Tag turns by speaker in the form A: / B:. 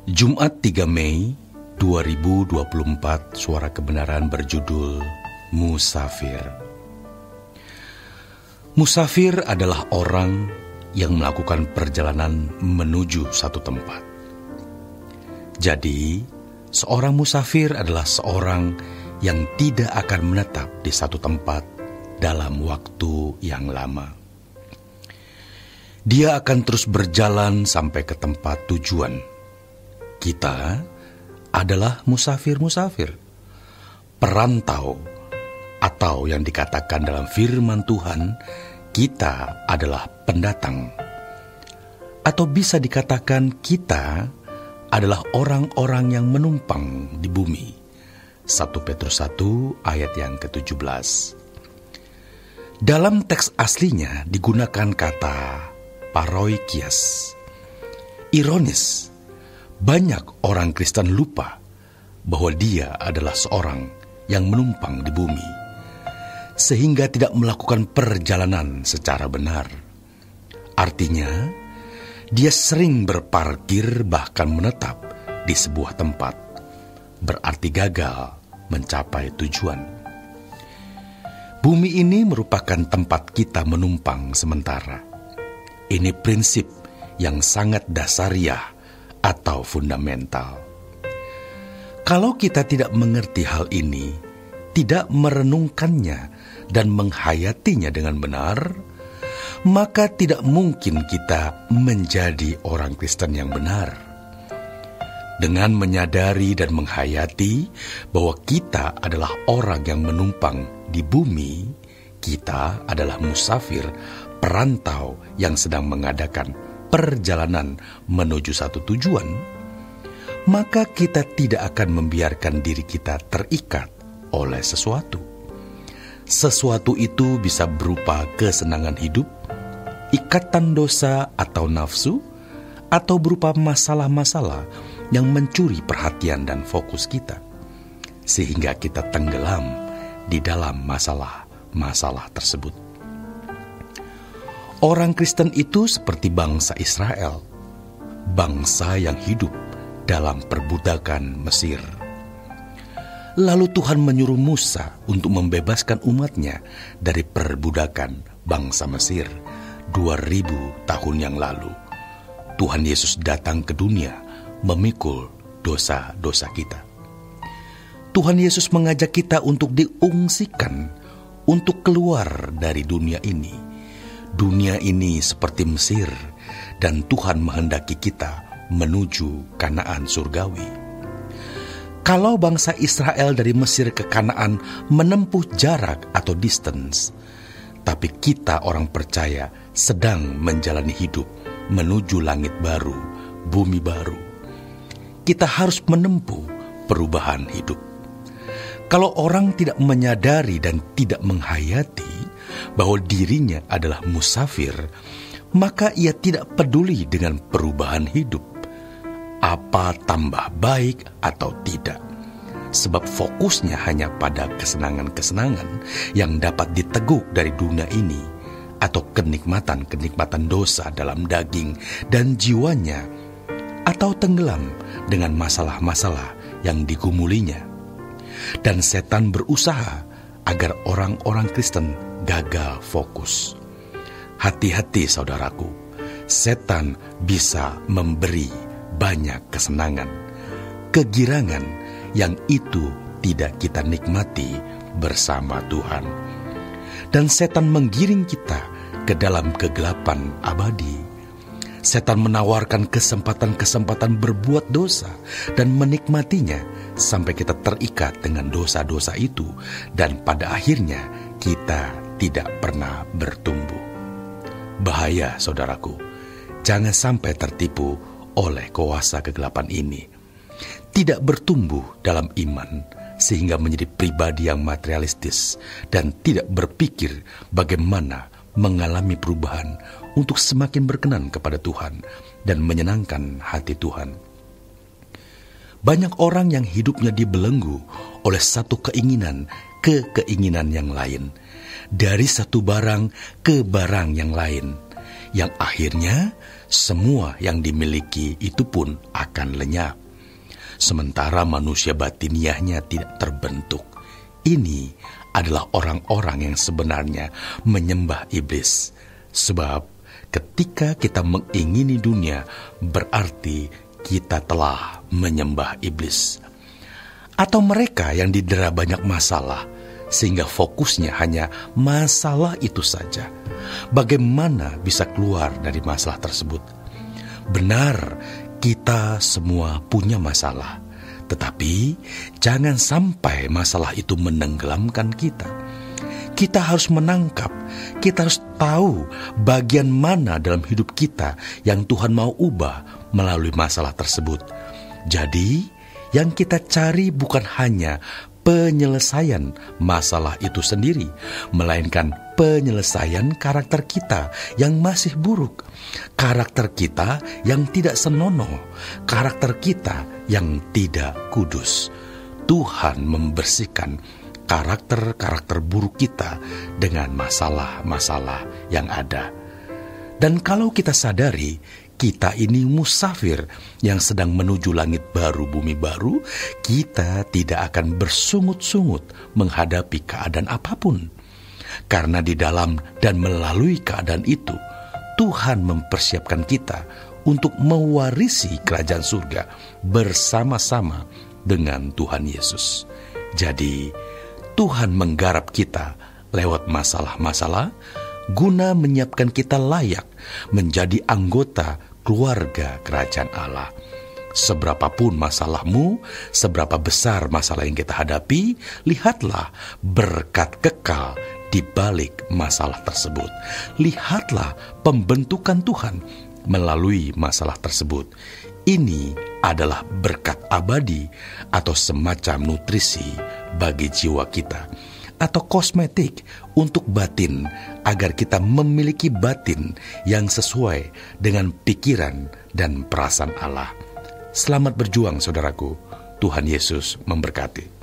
A: Jumat 3 Mei 2024, Suara Kebenaran berjudul Musafir. Musafir adalah orang yang melakukan perjalanan menuju satu tempat. Jadi, seorang musafir adalah seorang yang tidak akan menetap di satu tempat dalam waktu yang lama. Dia akan terus berjalan sampai ke tempat tujuan. Kita adalah musafir-musafir, perantau, atau yang dikatakan dalam firman Tuhan, kita adalah pendatang. Atau bisa dikatakan kita adalah orang-orang yang menumpang di bumi. 1 Petrus 1 ayat yang ke-17. Dalam teks aslinya digunakan kata paroikias. Ironis, banyak orang Kristen lupa bahwa dia adalah seorang yang menumpang di bumi, sehingga tidak melakukan perjalanan secara benar. Artinya, dia sering berparkir bahkan menetap di sebuah tempat, berarti gagal mencapai tujuan. Bumi ini merupakan tempat kita menumpang sementara. Ini prinsip yang sangat dasariah atau fundamental. Kalau kita tidak mengerti hal ini, tidak merenungkannya dan menghayatinya dengan benar, maka tidak mungkin kita menjadi orang Kristen yang benar. Dengan menyadari dan menghayati bahwa kita adalah orang yang menumpang di bumi, kita adalah musafir, perantau yang sedang mengadakan perjalanan menuju satu tujuan, maka kita tidak akan membiarkan diri kita terikat oleh sesuatu. Sesuatu itu bisa berupa kesenangan hidup, ikatan dosa atau nafsu, atau berupa masalah-masalah yang mencuri perhatian dan fokus kita, sehingga kita tenggelam di dalam masalah-masalah tersebut. Orang Kristen itu seperti bangsa Israel, bangsa yang hidup dalam perbudakan Mesir. Lalu Tuhan menyuruh Musa untuk membebaskan umatnya dari perbudakan bangsa Mesir 2000 tahun yang lalu. Tuhan Yesus datang ke dunia memikul dosa-dosa kita. Tuhan Yesus mengajak kita untuk diungsikan, untuk keluar dari dunia ini. Dunia ini seperti Mesir, dan Tuhan menghendaki kita menuju Kanaan surgawi. Kalau bangsa Israel dari Mesir ke Kanaan menempuh jarak atau distance, tapi kita orang percaya sedang menjalani hidup menuju langit baru, bumi baru. Kita harus menempuh perubahan hidup. Kalau orang tidak menyadari dan tidak menghayati bahwa dirinya adalah musafir, maka ia tidak peduli dengan perubahan hidup, apa tambah baik atau tidak. Sebab fokusnya hanya pada kesenangan-kesenangan yang dapat diteguk dari dunia ini, atau kenikmatan-kenikmatan dosa dalam daging dan jiwanya, atau tenggelam dengan masalah-masalah yang digumulinya. Dan setan berusaha agar orang-orang Kristen gagal fokus. Hati-hati saudaraku, setan bisa memberi banyak kesenangan, kegirangan yang itu tidak kita nikmati bersama Tuhan. Dan setan menggiring kita ke dalam kegelapan abadi. Setan menawarkan kesempatan-kesempatan berbuat dosa dan menikmatinya sampai kita terikat dengan dosa-dosa itu, dan pada akhirnya kita tidak pernah bertumbuh. Bahaya saudaraku, jangan sampai tertipu oleh kuasa kegelapan ini. Tidak bertumbuh dalam iman sehingga menjadi pribadi yang materialistis dan tidak berpikir bagaimana mengalami perubahan untuk semakin berkenan kepada Tuhan dan menyenangkan hati Tuhan. Banyak orang yang hidupnya dibelenggu oleh satu keinginan ke keinginan yang lain, dari satu barang ke barang yang lain, yang akhirnya semua yang dimiliki itu pun akan lenyap. Sementara manusia batiniahnya tidak terbentuk. Ini adalah orang-orang yang sebenarnya menyembah iblis. Sebab ketika kita mengingini dunia, berarti kita telah menyembah iblis. Atau mereka yang didera banyak masalah, sehingga fokusnya hanya masalah itu saja. Bagaimana bisa keluar dari masalah tersebut? Benar, kita semua punya masalah. Tetapi jangan sampai masalah itu menenggelamkan kita. Kita harus menangkap, kita harus tahu bagian mana dalam hidup kita yang Tuhan mau ubah melalui masalah tersebut. Jadi, yang kita cari bukan hanya penyelesaian masalah itu sendiri, melainkan penyelesaian karakter kita yang masih buruk, karakter kita yang tidak senonoh, karakter kita yang tidak kudus. Tuhan membersihkan karakter-karakter buruk kita dengan masalah-masalah yang ada. Dan kalau kita sadari, kita ini musafir yang sedang menuju langit baru, bumi baru, kita tidak akan bersungut-sungut menghadapi keadaan apapun. Karena di dalam dan melalui keadaan itu, Tuhan mempersiapkan kita untuk mewarisi kerajaan surga bersama-sama dengan Tuhan Yesus. Jadi, Tuhan menggarap kita lewat masalah-masalah, guna menyiapkan kita layak menjadi anggota keluarga kerajaan Allah. Seberapapun masalahmu, seberapa besar masalah yang kita hadapi, lihatlah berkat kekal di balik masalah tersebut. Lihatlah pembentukan Tuhan melalui masalah tersebut. Ini adalah berkat abadi atau semacam nutrisi bagi jiwa kita, atau kosmetik untuk batin, agar kita memiliki batin yang sesuai dengan pikiran dan perasaan Allah. Selamat berjuang, saudaraku. Tuhan Yesus memberkati.